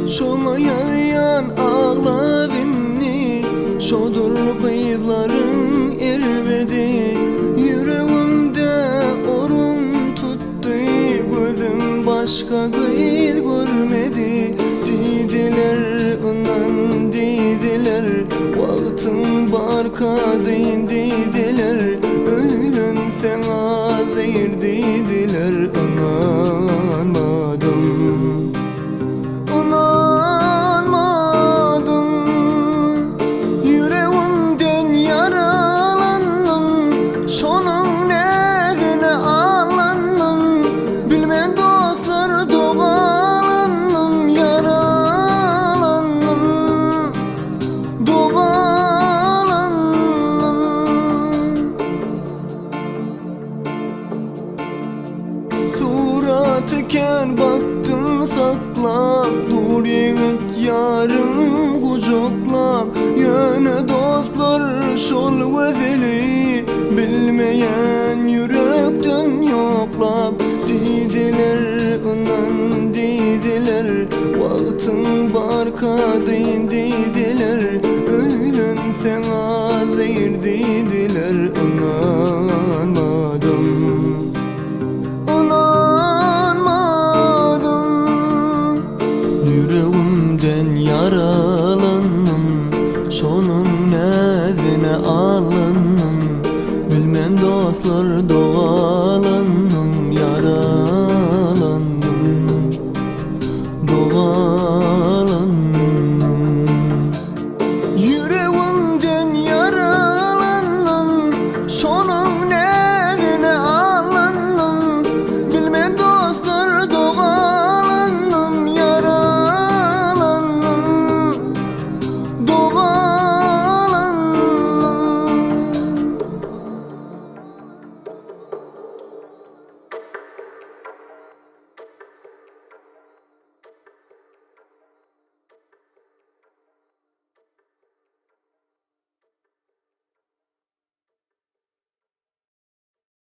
Şoňa ýaýan aglawyny, şodur gyzlaryň ermedi. Yüregimde orun tutdy, gözüm başka gyz görmedi. Diýdiler ondan diýdiler, wagtyň barka diýdiler. Öýlenseň azyr diýdiler, inanmadım. Yüreğimden yaralandım, şonuň näzine ağlandım. Bilmän dostlar dogalandım, yaralandım, dogalandım. Suratyken baktım saklap, dur ýigit ýarym gujoklap. Ýöne dostlar şol gözeli, bilmeýän yürekden ýoklap. Diýdiler ondan diýdiler, wagtyň barka diýdiler. Öýlenseň azyr diýdiler, inanmadım. Yüreğimden yaralandım, şonuň näzine ağlandım. Bilmän dostlar